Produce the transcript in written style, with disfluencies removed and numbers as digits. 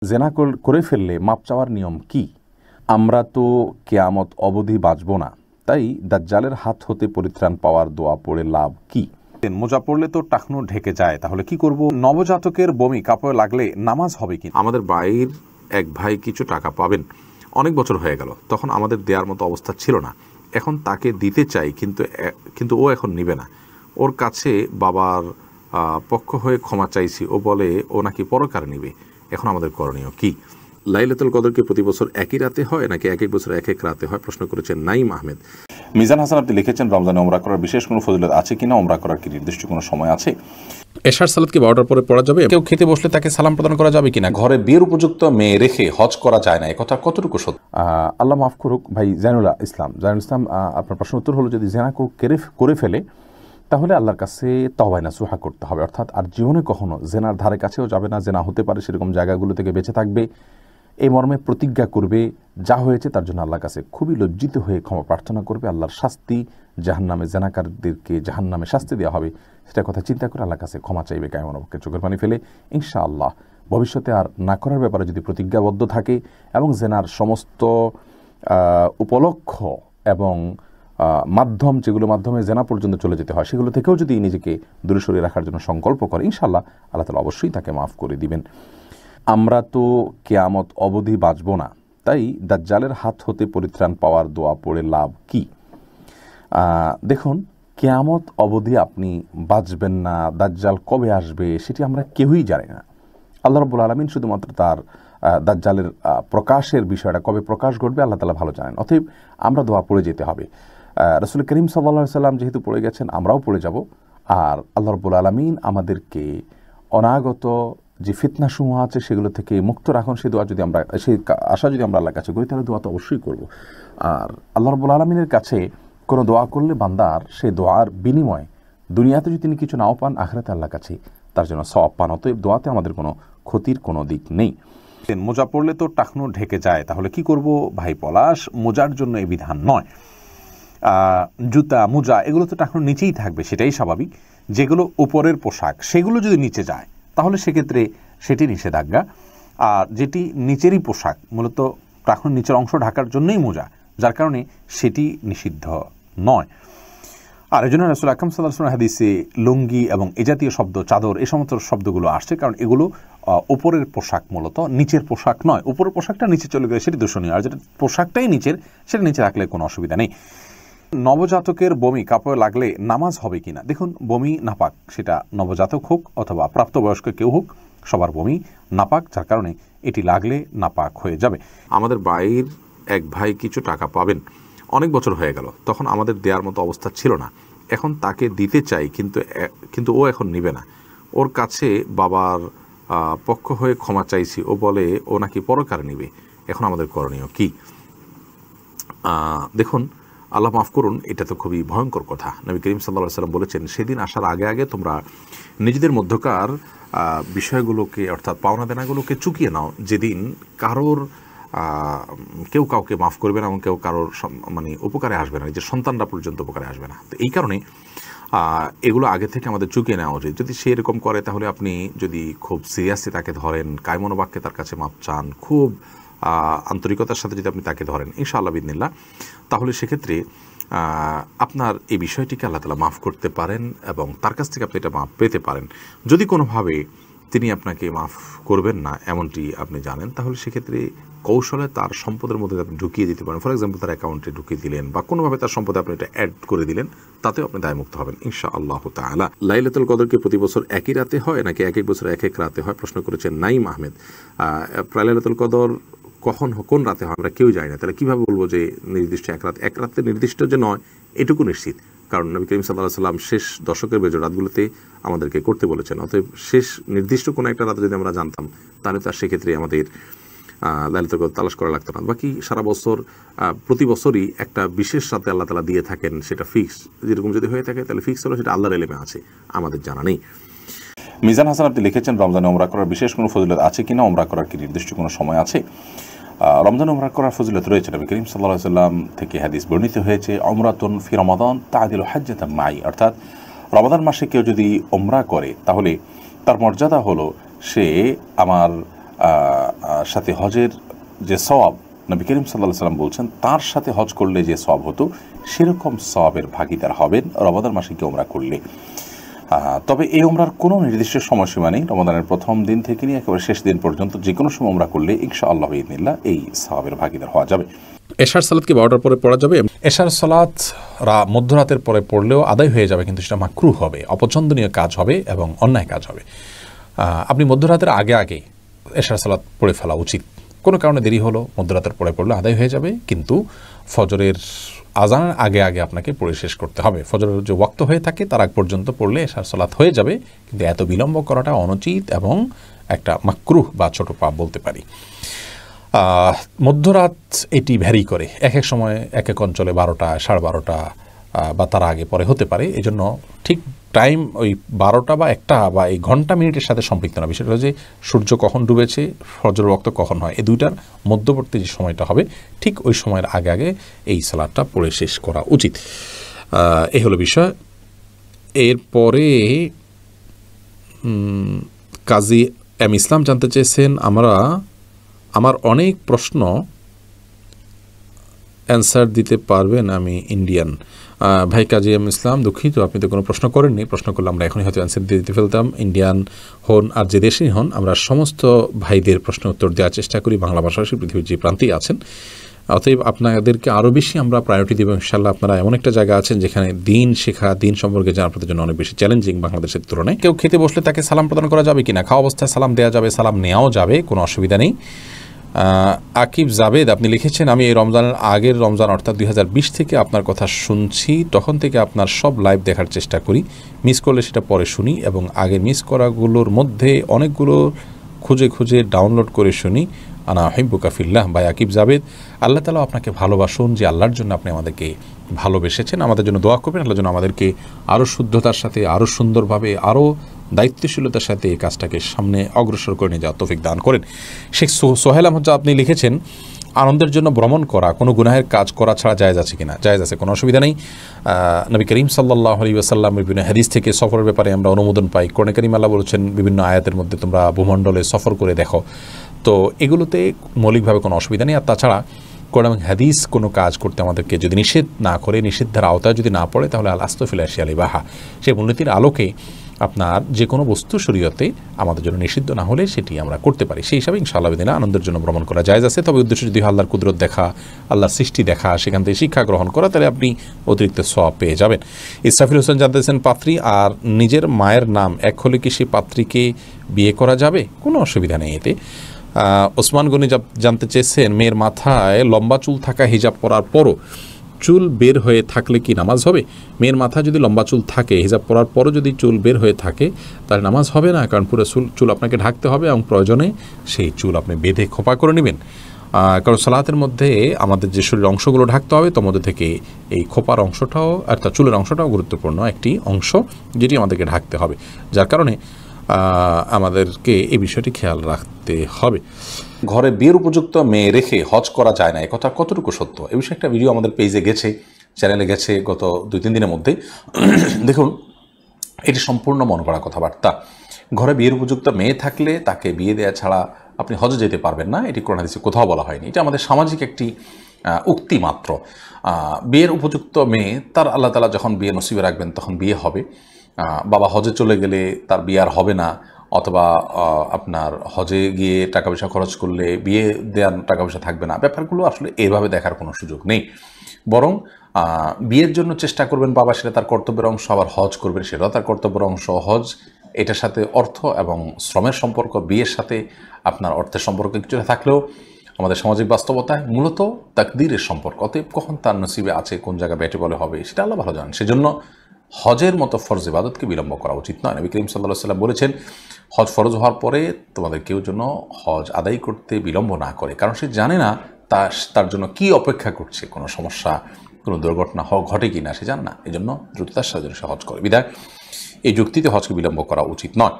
জেনা করে ফেললে মাপ চাওয়ার নিয়ম কি? আমরা তো কিয়ামত অবধি বাঁচব না, তাই দাজ্জালের হাত হতে পরিত্রাণ পাওয়ার দোয়া পড়ে লাভ কি? মোজা পড়লে তো টাকনো ঢেকে যায়, তাহলে কি করব? নবজাতকের বমি কাপড়ে লাগলে নামাজ হবে কি? আমাদের বাইর এক ভাই কিছু টাকা পাবেন, অনেক বছর হয়ে গেল, তখন আমাদের দেওয়ার মতো অবস্থা ছিল না। এখন তাকে দিতে চাই, কিন্তু ও এখন নিবে না। ওর কাছে বাবার পক্ষ হয়ে ক্ষমা চাইছি, ও বলে ও নাকি পরকারে নিবে। এখন আমাদের করণীয় কি? লাইলাতুল কদরকে প্রতি বছর একই রাতে হয় নাকি এক এক বছর এক এক রাতে হয়, প্রশ্ন করেছেন নাইম আহমেদ। মিজান হাসান আপনি লিখেছেন, রমজানে ওমরা করার বিশেষ কোনো ফজিলত আছে কিনা, ওমরা করার কি নির্দিষ্ট কোনো সময় আছে? এশার সালাত কি 12টার পরে পড়া যাবে? কেউ খেতে বসলে তাকে সালাম প্রদান করা যাবে কিনা? ঘরে বিয়ের উপযুক্ত মেয়ে রেখে হজ করা যায় না, একথা কতটুকু সত্য? আল্লাহ মাফ করুক ভাই জাইনুল ইসলাম, আপনার প্রশ্ন উত্তর হলো, যদি জেনা করে ফেলে তাহলে আল্লাহর কাছে তওবা নাসুহা করতে হবে, অর্থাৎ আর জীবনে কখনো জেনার ধারে কাছেও যাবে না, জেনা হতে পারে সেরকম জায়গাগুলো থেকে বেঁচে থাকবে, এই মর্মে প্রতিজ্ঞা করবে। যা হয়েছে তার জন্য আল্লাহর কাছে খুবই লজ্জিত হয়ে ক্ষমা প্রার্থনা করবে। আল্লাহর শাস্তি জাহান্নামে, জেনাকারদেরকে জাহান্নামে শাস্তি দেওয়া হবে, সেটা কথা চিন্তা করে আল্লাহর কাছে ক্ষমা চাইবে কায়মনবকে চোখের পানি ফেলে। ইনশাআল্লাহ ভবিষ্যতে আর না করার ব্যাপারে যদি প্রতিজ্ঞাবদ্ধ থাকে এবং জেনার সমস্ত উপলক্ষ এবং মাধ্যম, যেগুলো মাধ্যমে জেনা পর্যন্ত চলে যেতে হয়, সেগুলো থেকেও যদি নিজেকে দূরে সরিয়ে রাখার জন্য সংকল্প করে, ইনশাআল্লাহ আল্লাহ তাআলা অবশ্যই তাকে মাফ করে দিবেন। আমরা তো কিয়ামত অবধি বাঁচব না, তাই দাজ্জালের হাত হতে পরিত্রাণ পাওয়ার দোয়া পড়ে লাভ কি? দেখুন, কিয়ামত অবধি আপনি বাঁচবেন না, দাজ্জাল কবে আসবে সেটি আমরা কেউই জানি না। আল্লাহ রাব্বুল আলামিন শুধুমাত্র তার দাজ্জালের প্রকাশের বিষয়টা, কবে প্রকাশ ঘটবে, আল্লাহ তাআলা ভালো জানেন। অতএব আমরা দোয়া পড়ে যেতে হবে। রাসূল করিম সাল্লাল্লাহু আলাইহি সাল্লাম যেহেতু পড়ে গেছেন, আমরাও পড়ে যাব। আর আল্লাহ রাব্বুল আলামিন আমাদেরকে অনাগত যে ফিতনাসমূহ আছে সেগুলো থেকে মুক্ত রাখুন, সেই দোয়া যদি আমরা, সেই আশা যদি আমরা আল্লাহর কাছে করি, তাহলে দোয়া তো অবশ্যই করব। আর আল্লাহ রাব্বুল আলামিনের কাছে কোনো দোয়া করলে বান্দার সেই দোয়ার বিনিময়ে দুনিয়াতে যদি তিনি কিছু নাও পান, আখিরাতে আল্লাহর কাছে তার জন্য সওয়াব পান। অতএব দোয়াতে আমাদের কোনো ক্ষতির কোনো দিক নেই। মোজা পড়লে তো টাকনো ঢেকে যায়, তাহলে কি করব? ভাই পলাশ, মোজার জন্য এই বিধান নয়। জুতা, মোজা এগুলো তো টাকনোর নিচেই থাকবে, সেটাই স্বাভাবিক। যেগুলো উপরের পোশাক সেগুলো যদি নিচে যায় তাহলে সেক্ষেত্রে সেটি নিষেধাজ্ঞা। আর যেটি নিচেরই পোশাক, মূলত টাকনোর নিচের অংশ ঢাকার জন্যই মোজা, যার কারণে সেটি নিষিদ্ধ নয়। আর এই জন্য রাসূল আকরাম সাল্লাল্লাহু আলাইহি ওয়াসাল্লাম হাদিসে লুঙ্গি এবং এ জাতীয় শব্দ, চাদর, এই সমস্ত শব্দগুলো আসছে, কারণ এগুলো উপরের পোশাক, মূলত নিচের পোশাক নয়। উপরের পোশাকটা নিচে চলে গেলে সেটি দূষণীয়, আর যেটা পোশাকটাই নিচের, সেটা নিচে রাখলে কোনো অসুবিধা নেই। নবজাতকের বমি কাপড়ে লাগলে নামাজ হবে কিনা? দেখুন, বমি নাপাক, সেটা নবজাতক হোক অথবা প্রাপ্তবয়স্ক কেউ হোক, সবার বমি নাপাক, যার কারণে এটি লাগলে নাপাক হয়ে যাবে। আমাদের বাইর এক ভাই কিছু টাকা পাবেন, অনেক বছর হয়ে গেল, তখন আমাদের দেওয়ার মতো অবস্থা ছিল না। এখন তাকে দিতে চাই, কিন্তু ও এখন নিবে না। ওর কাছে বাবার পক্ষ হয়ে ক্ষমা চাইছি, ও বলে ও নাকি পরকারে নিবে। এখন আমাদের করণীয় কি? দেখুন, আল্লাহ মাফ করুন, এটা তো খুবই ভয়ঙ্কর কথা। নবী করিম সাল্লাল্লাহু আলাইহি ওয়াসাল্লাম বলেছেন, সেদিন আসার আগে আগে তোমরা নিজেদের মধ্যকার বিষয়গুলোকে, অর্থাৎ পাওনা দেনাগুলোকে চুকিয়ে নাও, যেদিন কেউ কাউকে মাফ করবে না এবং কেউ কারোর উপকারে আসবে না, নিজের সন্তানরা পর্যন্ত উপকারে আসবে না। তো এই কারণে এগুলো আগে থেকে আমাদের চুকিয়ে নেওয়া উচিত। যদি সে এরকম করে, তাহলে আপনি যদি খুব সিরিয়াসলি তাকে ধরেন, কায়মনোবাক্যে তার কাছে মাপ চান, খুব আন্তরিকতার সাথে যদি আপনি তাকে ধরেন, ইনশাআল্লাহ বিদিনিল্লাহ, তাহলে সেক্ষেত্রে আপনার এই বিষয়টিকে আল্লাহ তাআলা মাফ করতে পারেন এবং তার কাছ থেকে আপনি এটা মাফ পেতে পারেন। যদি কোনোভাবে তিনি আপনাকে মাফ করবেন না এমনটি আপনি জানেন, তাহলে সেক্ষেত্রে কৌশলে তার সম্পদের মধ্যে আপনি ঢুকিয়ে দিতে পারেন। ফর এক্সাম্পল, তার অ্যাকাউন্টে ঢুকিয়ে দিলেন বা কোনোভাবে তার সম্পদে আপনি এটা অ্যাড করে দিলেন, তাতেও আপনি দায়মুক্ত হবেন ইনশাআল্লাহ তাআলা। লাইলাতুল কদরকে প্রতি বছর একই রাতে হয় নাকি এক এক বছর এক এক রাতে হয়, প্রশ্ন করেছেন নাইম আহমেদ। লাইলাতুল কদর কোন রাতে হয় আমরা কেউ জানি না, তাহলে কীভাবে বলবো যে নির্দিষ্ট এক রাতে নির্দিষ্ট যে নয় এটুকু নিশ্চিত, কারণ নবী করিম সাল্লাল্লাহু আলাইহি ওয়াসাল্লাম শেষ দশকের বেজর রাতগুলোতে আমাদেরকে করতে বলেছেন। অতএব শেষ নির্দিষ্ট কোনো একটা রাতে যদি আমরা জানতাম, তাহলে তার সেক্ষেত্রে আমাদের লাইলাতুল কদর তালাশ করা লাগতো না। বাকি সারা বছর প্রতি বছরই একটা বিশেষ রাতে আল্লাহ তাআলা দিয়ে থাকেন, সেটা ফিক্স। যেরকম যদি হয়ে থাকে তাহলে ফিক্স হলো, সেটা আল্লাহর ইলমে আছে, আমাদের জানা নেই। মিজান হাসান আপনি লিখেছেন, রমজানে ওমরা করার বিশেষ কোনো ফজিলত আছে কিনা, ওমরা করার কি নির্দিষ্ট কোনো সময় আছে? রমজান ওমরা করার ফজিলত রয়েছে। নবী করিম সাল্লাল্লাহু আলাইহি ওয়াসাল্লাম থেকে হাদিস বর্ণিত হয়েছে, উমরাতুন ফি রমাদান তা'দিলু হাজ্জাতাম মাই, অর্থাৎ রমাদান মাসে কেউ যদি ওমরা করে তাহলে তার মর্যাদা হলো সে আমার সাথে হজের যে সওয়াব নবী করিম সাল্লাল্লাহু আলাইহি ওয়াসাল্লাম বলছেন তার সাথে হজ করলে যে সওয়াব হতো সেরকম সওয়াবের ভাগীদার হবেন রমাদান মাসে কি ওমরা করলে। তবে এই ওমরার কোনো নির্দিষ্ট সময়সীমা নেই। রমাদানের প্রথম দিন থেকে নিয়ে একেবারে শেষ দিন পর্যন্ত যে কোনো সময় ওমরা করলে ইনশাআল্লাহ বিইذনিল্লাহ এই সওয়াবের ভাগীদার হওয়া যাবে। এশার সালাত কি 12টার পরে পড়া যাবে? এশার সালাত মধ্যরাতের পরে পড়লেও আদায় হয়ে যাবে, কিন্তু সেটা মাকরুহ হবে, অপছন্দনীয় কাজ হবে এবং অন্যায় কাজ হবে। আপনি মধ্যরাতের আগে আগে এশার সালাত পড়ে ফেলা উচিত। কোনো কারণে দেরি হলো, মধ্যরাতের পরে পড়লে আদায় হয়ে যাবে, কিন্তু ফজরের আজানের আগে আগে আপনাকে পড়ে শেষ করতে হবে। ফজরের যে ওয়াক্ত হয়ে থাকে তার আগ পর্যন্ত পড়লে এশার সালাত হয়ে যাবে, কিন্তু এত বিলম্ব করাটা অনুচিত এবং একটা মাকরুহ বা ছোট পাপ বলতে পারি। মধ্যরাত এটি ভ্যারি করে, এক এক সময় এক এক অঞ্চলে 12টা, 12:30 বা তার আগে পরে হতে পারে। এই জন্য ঠিক টাইম ওই 12টা বা 1টা বা এই ঘন্টা মিনিটের সাথে সম্পৃক্ত না। বিষয়টা হলো যে সূর্য কখন ডুবেছে, ফজরের ওয়াক্ত কখন হয়, এই দুইটার মধ্যবর্তী যে সময়টা হবে ঠিক ওই সময়ের আগে আগে এই সালাতটা পড়ে শেষ করা উচিত। এই হলো বিষয়। এরপরে কাজী এম ইসলাম জানতে চেয়েছেন, আমার অনেক প্রশ্ন অ্যান্সার দিতে পারবেন? আমি ইন্ডিয়ান। ভাই কাজী এম ইসলাম, দুঃখিত আপনি তো কোনো প্রশ্ন করেননি, প্রশ্ন করলে আমরা এখনই হয়তো অ্যান্সার দিয়ে দিতে ফেলতাম। ইন্ডিয়ান হন আর যে দেশেই হন, আমরা সমস্ত ভাইদের প্রশ্ন উত্তর দেওয়ার চেষ্টা করি বাংলা ভাষাভাষী পৃথিবীর যে প্রান্তেই আছেন। অতএব আপনাদেরকে আরও বেশি আমরা প্রায়োরিটি দেব ইনশাআল্লাহ। আপনারা এমন একটা জায়গা আছেন যেখানে দিন শেখা, দিন সম্পর্কে জানা আপনাদের জন্য অনেক বেশি চ্যালেঞ্জিং বাংলাদেশের তুলনায়। কেউ খেতে বসলে তাকে সালাম প্রদান করা যাবে কিনা? খাওয়া অবস্থায় সালাম দেওয়া যাবে, সালাম নেওয়াও যাবে, কোনো অসুবিধা নেই। আকিব জাবেদ আপনি লিখেছেন, আমি এই রমজানের আগের রমজান অর্থাৎ 2020 থেকে আপনার কথা শুনছি, তখন থেকে আপনার সব লাইভ দেখার চেষ্টা করি, মিস করলে সেটা পরে শুনি এবং আগের মিস করাগুলোর মধ্যে অনেকগুলো খুঁজে খুঁজে ডাউনলোড করে শুনি। আনা হিব্বুকা ফিল্লাহ। ভাই আকিব জাবেদ, আল্লাহ তাআলা আপনাকে ভালোবাসুন, যে আল্লাহর জন্য আপনি আমাদেরকে ভালোবেসেছেন। আমাদের জন্য দোয়া করবেন, আল্লাহর জন্য আমাদেরকে আরও শুদ্ধতার সাথে, আরও সুন্দরভাবে, আরও দায়িত্বশীলতার সাথে এই কাজটাকে সামনে অগ্রসর করে নিয়ে যাওয়ার তৌফিক দান করেন। শেখ সোহেল আহমদ আপনি লিখেছেন, আনন্দের জন্য ভ্রমণ করা কোনো গুনাহের কাজ করা ছাড়া জায়েজ আছে কিনা? জায়েজ আছে, কোনো অসুবিধা নেই। নবী করিম সাল্লাল্লাহু আলাইহি ওয়াসাল্লামের বিভিন্ন হাদিস থেকে সফরের ব্যাপারে আমরা অনুমোদন পাই। কোরআনে কারীম আল্লাহ বলেছেন বিভিন্ন আয়াতের মধ্যে, তোমরা ভূমণ্ডলে সফর করে দেখো। তো এগুলোতে মৌলিকভাবে কোনো অসুবিধা নেই। আর তাছাড়া কোরআন এবং হাদিস কোনো কাজ করতে আমাদেরকে যদি নিষেধ না করে, নিষিদ্ধের আওতায় যদি না পড়ে, তাহলে আল আস্তফিল আশিয়াল ইবাহা, সেই মূলনীতির আলোকে আপনার যে কোনো বস্তু শরীয়তে আমাদের জন্য নিষিদ্ধ না হলে সেটি আমরা করতে পারি। সেই হিসাবে ইনশাআল্লাহ বিদিনা আনন্দের জন্য ভ্রমণ করা জায়েজ আছে। তবে উদ্দেশ্য যদি আল্লাহর কুদরত দেখা, আল্লাহর সৃষ্টি দেখা, সেখান থেকে শিক্ষা গ্রহণ করা, তাহলে আপনি অতিরিক্ত সওয়াব পেয়ে যাবেন। ইসরাফিল হোসেন জানতেছেন, পাত্রী আর নিজের মায়ের নাম এক হলে কি সেই পাত্রীকে বিয়ে করা যাবে? কোনো অসুবিধা নেই এতে। ওসমান গনি জানতে চেয়েছেন, মেয়ের মাথায় লম্বা চুল থাকা হিজাব পরার পরও চুল বের হয়ে থাকলে কি নামাজ হবে? মেয়ের মাথায় যদি লম্বা চুল থাকে, হিজাব পরার পরও যদি চুল বের হয়ে থাকে, তাহলে নামাজ হবে না, কারণ পুরো চুল আপনাকে ঢাকতে হবে এবং প্রয়োজনে সেই চুল আপনি বেঁধে খোপা করে নেবেন। কারণ সালাতের মধ্যে আমাদের যে শরীরের অংশগুলো ঢাকতে হবে, তার মধ্যে থেকে এই খোপার অংশটাও অর্থাৎ চুলের অংশটাও গুরুত্বপূর্ণ একটি অংশ, যেটি আমাদেরকে ঢাকতে হবে। যার কারণে আমাদেরকে এই বিষয়টি খেয়াল রাখতে হবে। ঘরে বিয়ের উপযুক্ত মেয়ে রেখে হজ করা যায় না, একথা কতটুকু সত্য? এ বিষয়ে একটা ভিডিও আমাদের পেজে গেছে, চ্যানেলে গেছে গত 2-3 দিনের মধ্যে। দেখুন, এটি সম্পূর্ণ মন করা কথাবার্তা। ঘরে বিয়ের উপযুক্ত মেয়ে থাকলে তাকে বিয়ে দেওয়া ছাড়া আপনি হজে যেতে পারবেন না, এটি কোরআন হাদিসে কোথাও বলা হয়নি। এটা আমাদের সামাজিক একটি উক্তি মাত্র। বিয়ের উপযুক্ত মেয়ে তার আল্লাহ তাআলা যখন বিয়ে নসিবে রাখবেন তখন বিয়ে হবে। বাবা হজে চলে গেলে তার বিয়ে আর হবে না, অথবা আপনার হজে গিয়ে টাকা পয়সা খরচ করলে বিয়ে দেওয়ার টাকা পয়সা থাকবে না। ব্যাপারগুলো আসলে এভাবে দেখার কোনো সুযোগ নেই। বরং বিয়ের জন্য চেষ্টা করবেন বাবা, সেটা তার কর্তব্যের অংশ। আবার হজ করবেন, সেটাও তার কর্তব্যের অংশ। হজ এটার সাথে অর্থ এবং শ্রমের সম্পর্ক, বিয়ের সাথে আপনার অর্থের সম্পর্ক কিছুটা থাকলেও আমাদের সামাজিক বাস্তবতায় মূলত তাকদীরের সম্পর্ক। অতএব কখন তার নসিবে আছে, কোন জায়গায় ব্যাটে বলে হবে, সেটা আল্লাহ ভালো জানেন। সেজন্য হজের মতো ফরজ ইবাদতকে বিলম্ব করা উচিত নয়। নবী করিম সাল্লাল্লাহু আলাইহি ওয়াসাল্লাম বলেছেন, হজ ফরজ হওয়ার পরে তোমাদের কেউ যেন হজ আদায় করতে বিলম্ব না করে, কারণ সে জানে না তার জন্য কি অপেক্ষা করছে, কোনো সমস্যা, কোনো দুর্ঘটনা ঘটে কি না সে জানে না। এই জন্য দ্রুততার সাথে সে হজ করে। বিধায় এই যুক্তিতে হজকে বিলম্ব করা উচিত নয়।